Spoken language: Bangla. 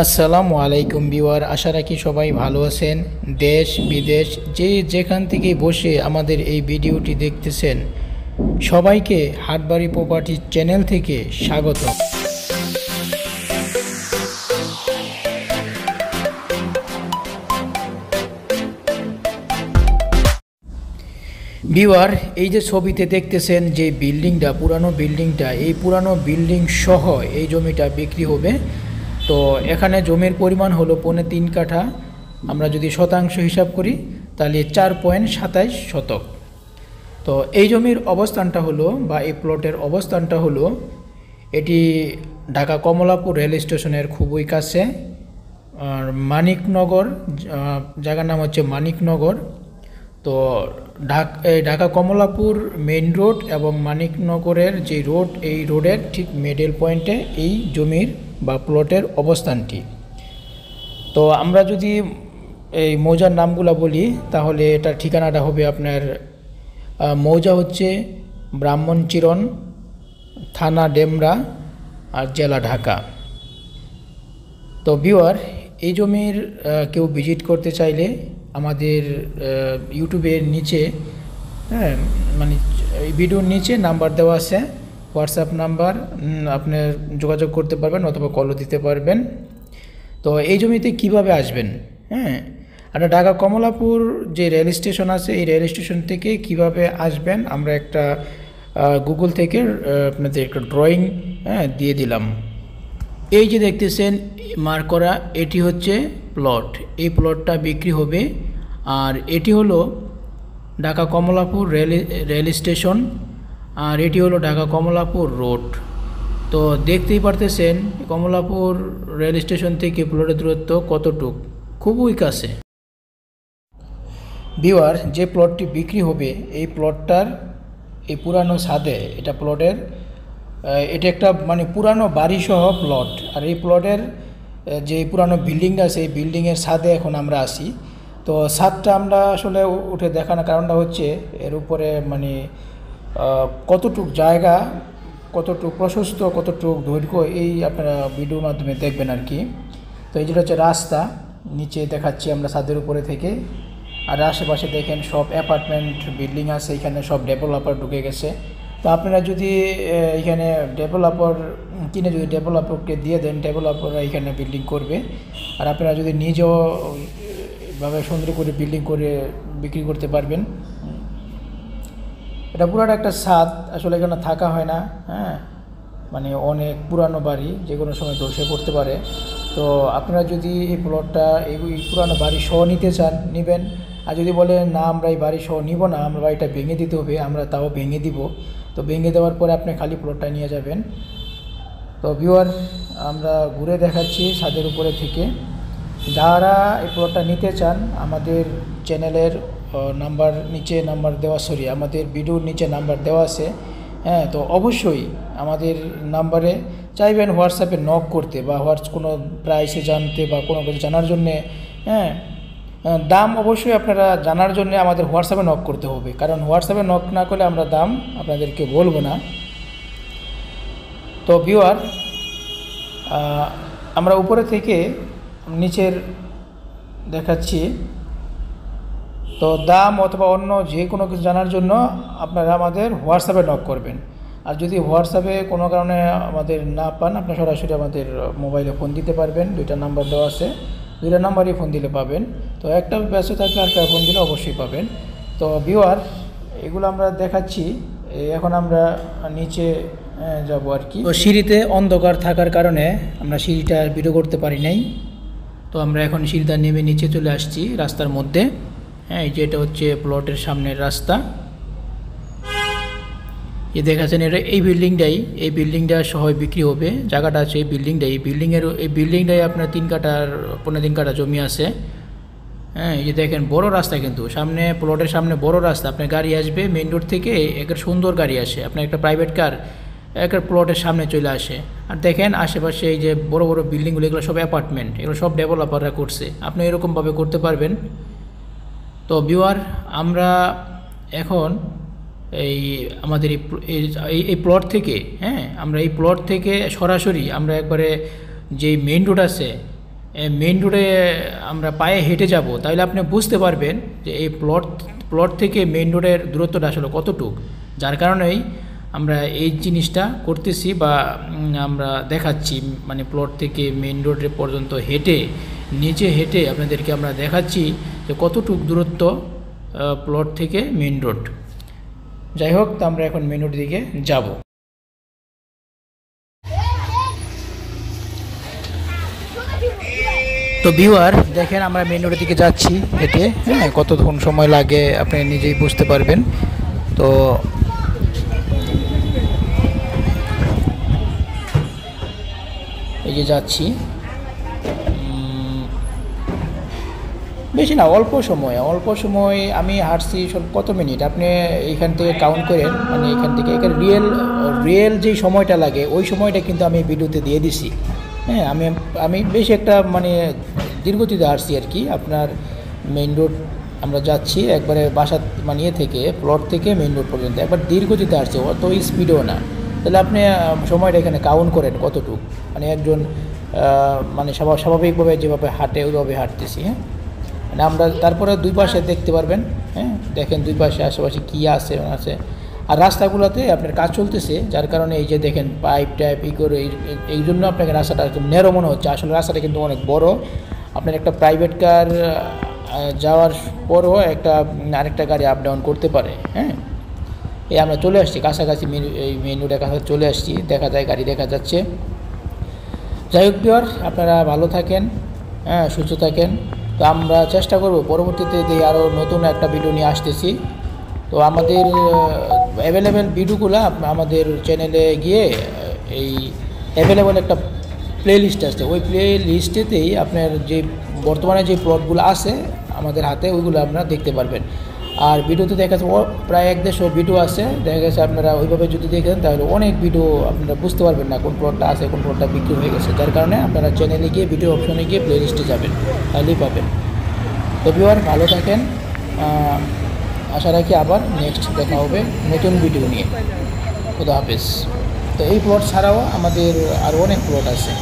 আসসালামু আলাইকুম ভিউয়ার, আশা রাখি সবাই ভালো আছেন। দেশ বিদেশ যে যেখান থেকে বসে আমাদের এই ভিডিওটি দেখতেছেন, সবাইকে হাটবাড়ি প্রপার্টি চ্যানেল থেকে স্বাগত। ভিউয়ার, এই যে ছবিতে দেখতেছেন যে বিল্ডিংটা, পুরানো বিল্ডিংটা, এই পুরানো বিল্ডিং সহ এই জমিটা বিক্রি হবে। তো এখানে জমির পরিমাণ হলো 3.25 কাঠা। আমরা যদি শতাংশ হিসাব করি তাহলে 4.27 শতক। তো এই জমির অবস্থানটা হলো, বা এই প্লটের অবস্থানটা হলো, এটি ঢাকা কমলাপুর রেল স্টেশনের খুবই কাছে। আর মানিকনগর, জায়গার নাম হচ্ছে মানিকনগর। তো ঢাকা কমলাপুর মেইন রোড এবং মানিকনগরের যে রোড, এই রোডের ঠিক মিডল পয়েন্টে এই জমির বা প্লটের অবস্থানটি। তো আমরা যদি এই মৌজার নামগুলো বলি তাহলে এটার ঠিকানাটা হবে আপনার, মৌজা হচ্ছে ব্রাহ্মণচিরণ, থানা ডেমরা, আর জেলা ঢাকা। তো ভিউয়ার, এই জমির কেউ ভিজিট করতে চাইলে আমাদের ইউটিউবের নিচে, মানে এই ভিডিওর নিচে নাম্বার দেওয়া আছে, হোয়াটসঅ্যাপ নাম্বার, আপনি যোগাযোগ করতে পারবেন অথবা কলও দিতে পারবেন। তো এই জমিতে কিভাবে আসবেন, আপনার ঢাকা কমলাপুর যে রেল স্টেশন আছে, এই রেল স্টেশন থেকে কিভাবে আসবেন আমরা একটা গুগল থেকে আপনাদের একটা ড্রয়িং দিয়ে দিলাম। এই যে দেখতেছেন মার্ক করা, এটি হচ্ছে প্লট। এই প্লটটা বিক্রি হবে। আর এটি হলো ঢাকা কমলাপুর রেল স্টেশন, আর এটি হলো ঢাকা কমলাপুর রোড। তো দেখতেই পারতেছেন কমলাপুর রেল স্টেশন থেকে প্লটের দূরত্ব কতটুক, খুবই কাছে। ভিউয়ার, যে প্লটটি বিক্রি হবে এই প্লটটার এই পুরানো ছাদে, এটা প্লটের, এটা একটা মানে পুরানো বাড়িসহ প্লট। আর এই প্লটের যে পুরানো বিল্ডিংটা আছে, এই বিল্ডিংয়ের ছাদে এখন আমরা আসি। তো ছাদটা আমরা আসলে উঠে দেখানোর কারণটা হচ্ছে এর উপরে মানে কতটুক জায়গা, কতটুক প্রশস্ত, কতটুক দৈর্ঘ্য, এই আপনারা ভিডিওর মাধ্যমে দেখবেন আর কি। তো এই যেটা হচ্ছে রাস্তা, নিচে দেখাচ্ছি আমরা ছাদের উপরে থেকে। আর আশেপাশে দেখেন সব অ্যাপার্টমেন্ট বিল্ডিং আছে, এখানে সব ডেভেলপার ঢুকে গেছে। তো আপনারা যদি এখানে ডেভেলপার কিনে যদি ডেভেলপারকে দিয়ে দেন, ডেভেলপাররা এখানে বিল্ডিং করবে। আর আপনারা যদি নিজেও ভাবে সুন্দর করে বিল্ডিং করে বিক্রি করতে পারবেন। এটা পুরাটা একটা ছাদ, আসলে এখানে থাকা হয় না, মানে অনেক পুরানো বাড়ি, যে কোনো সময় ধসে পড়তে পারে। তো আপনারা যদি এই প্লটটা এই পুরানো বাড়ি সহ নিতে চান নেবেন। আর যদি বলেন না আমরা এই বাড়ি সহ নিব না, আমরা বাড়িটা ভেঙে দিতে হবে, আমরা তাও ভেঙে দিব। তো ভেঙে দেওয়ার পরে আপনি খালি প্লটটা নিয়ে যাবেন। তো ভিউয়ার, আমরা ঘুরে দেখাচ্ছি ছাদের উপরে থেকে। যারা এই প্লটটা নিতে চান, আমাদের চ্যানেলের নাম্বার নিচে নাম্বার দেওয়া, আমাদের ভিডিওর নিচে নাম্বার দেওয়া আছে। তো অবশ্যই আমাদের নাম্বারে চাইবেন হোয়াটসঅ্যাপে নক করতে, বা কোনো প্রাইসে জানতে, বা কোনো কিছু জানার জন্যে, দাম অবশ্যই আপনারা জানার জন্য আমাদের হোয়াটসঅ্যাপে নক করতে হবে, কারণ হোয়াটসঅ্যাপে নক না করলে আমরা দাম আপনাদেরকে বলবো না। তো ভিউয়ার, আমরা উপরে থেকে নিচের দেখাচ্ছি। তো দাম অথবা অন্য যে কোনো কিছু জানার জন্য আপনারা আমাদের হোয়াটসঅ্যাপে নক করবেন। আর যদি হোয়াটসঅ্যাপে কোনো কারণে আমাদের না পান, আপনারা সরাসরি আমাদের মোবাইলে ফোন দিতে পারবেন। 2টা নাম্বার দেওয়া আছে, 2টা নাম্বারই ফোন দিলে পাবেন। তো একটা ব্যস্ত থাকলে আরেকটা ফোন দিলে অবশ্যই পাবেন। তো ভিউয়ার, এগুলো আমরা দেখাচ্ছি। এখন আমরা নিচে যাব আর কি। তো সিঁড়িতে অন্ধকার থাকার কারণে আমরা সিঁড়িটা ভিডিও করতে পারি নাই। তো আমরা এখন সিঁড়িটা নেমে নিচে চলে আসছি রাস্তার মধ্যে। এই যে এটা হচ্ছে প্লটের সামনের রাস্তা। এই দেখাচ্ছেন এটা এই বিল্ডিংটা সহ বিক্রি হবে। জায়গাটা আছে এই বিল্ডিংটাই আপনার 3 কাঠার 3.25 কাঠা জমি আছে। এই যে দেখেন বড় রাস্তা, কিন্তু সামনে প্লটের সামনে বড় রাস্তা, আপনার গাড়ি আসবে মেইন রোড থেকে, একটা সুন্দর গাড়ি আসে, আপনার একটা প্রাইভেট কার একটা প্লটের সামনে চলে আসে। আর দেখেন আশেপাশে এই যে বড় বড় বিল্ডিংগুলো, এগুলো সব অ্যাপার্টমেন্ট, এগুলো সব ডেভেলপাররা করছে। আপনি এরকমভাবে করতে পারবেন। তো ভিউয়ার, আমরা এখন এই আমাদের এই প্লট থেকে, আমরা এই প্লট থেকে সরাসরি আমরা একবারে যে মেইন রোড আছে, মেইন রোডে আমরা পায়ে হেঁটে যাব, তাহলে আপনি বুঝতে পারবেন যে এই প্লট থেকে মেইন রোডের দূরত্বটা আসলে কতটুক। যার কারণেই আমরা এই জিনিসটা করতেছি বা আমরা দেখাচ্ছি, মানে প্লট থেকে মেইন রোড পর্যন্ত নিচে হেঁটে আপনাদেরকে আমরা দেখাচ্ছি যে কতটুক দূরত্ব প্লট থেকে মেইন রোড। যাই হোক, তো আমরা এখন মেইন রোডের দিকে যাব। তো ভিউয়ার দেখেন, আমরা মেইন রোডের দিকে যাচ্ছি হেঁটে। হ্যাঁ, কতক্ষণ সময় লাগে আপনি নিজেই বুঝতে পারবেন। তো এই যে যাচ্ছি, বেশি না, অল্প সময় আমি হাঁটছি। কত মিনিট আপনি এইখান থেকে কাউন্ট করেন, মানে এখান থেকে এখানে রিয়েল যেই সময়টা লাগে ওই সময়টা কিন্তু আমি ভিডিওতে দিয়ে দিছি। হ্যাঁ, আমি বেশ একটা মানে দীর্ঘতিতে হাঁটছি আর কি। আপনার মেইন রোড আমরা যাচ্ছি একবারে বাসা মানে থেকে প্লট থেকে মেইন রোড পর্যন্ত, একবার দীর্ঘতিতে হাঁটছি, অত স্পিডও না। তাহলে আপনি সময়টা এখানে কাউন্ট করেন কতটুকু, মানে একজন মানে স্বাভাবিকভাবে যেভাবে হাঁটে ওইভাবে হাঁটতেছি। হ্যাঁ, মানে আমরা তারপরে দুই পাশে দেখতে পারবেন। হ্যাঁ, দেখেন দুই পাশে আশেপাশে কী আছে। আর রাস্তাগুলোতে আপনার কাজ চলতেছে, যার কারণে এই যে দেখেন পাইপ করে এই জন্য আপনাকে রাস্তাটা একদম ন্যারো মনে হচ্ছে। আসলে রাস্তাটা কিন্তু অনেক বড়। আপনার একটা প্রাইভেট কার যাওয়ার পরও আরেকটা গাড়ি আপ ডাউন করতে পারে। হ্যাঁ, এই আমরা চলে আসছি কাছাকাছি, এই মেইন রোডের কাছে চলে আসছি, দেখা যায় গাড়ি দেখা যাচ্ছে। যাই হোক ভিউয়ার, আপনারা ভালো থাকেন, হ্যাঁ, সুস্থ থাকেন। তো আমরা চেষ্টা করব পরবর্তীতে আরও নতুন একটা ভিডিও নিয়ে আসতেছি। তো আমাদের অ্যাভেলেবেল ভিডিওগুলো আমাদের চ্যানেলে গিয়ে এই অ্যাভেলেবেল একটা প্লে লিস্ট আছে, ওই প্লে লিস্টেতেই আপনার যে বর্তমানে যে প্লটগুলো আছে আমাদের হাতে ওইগুলো আপনারা দেখতে পারবেন। আর ভিডিওতে দেখা যাচ্ছে প্রায় 150 ভিডিও আছে। দেখা গেছে আপনারা ওইভাবে যদি দেখেন তাহলে অনেক ভিডিও আপনারা বুঝতে পারবেন না কোন প্লটটা আছে, কোন প্লটটা বিক্রি হয়ে গেছে। যার কারণে আপনারা চ্যানেলে গিয়ে ভিডিও অপশনে গিয়ে প্লে লিস্টে যাবেন, তাহলেই পাবেন। তো ভিউয়ার ভালো থাকেন, আশা রাখি আবার নেক্সট দেখা হবে নতুন ভিডিও নিয়ে। খুদা হাফেজ। তো এই প্লট ছাড়াও আমাদের আরও অনেক প্লট আছে।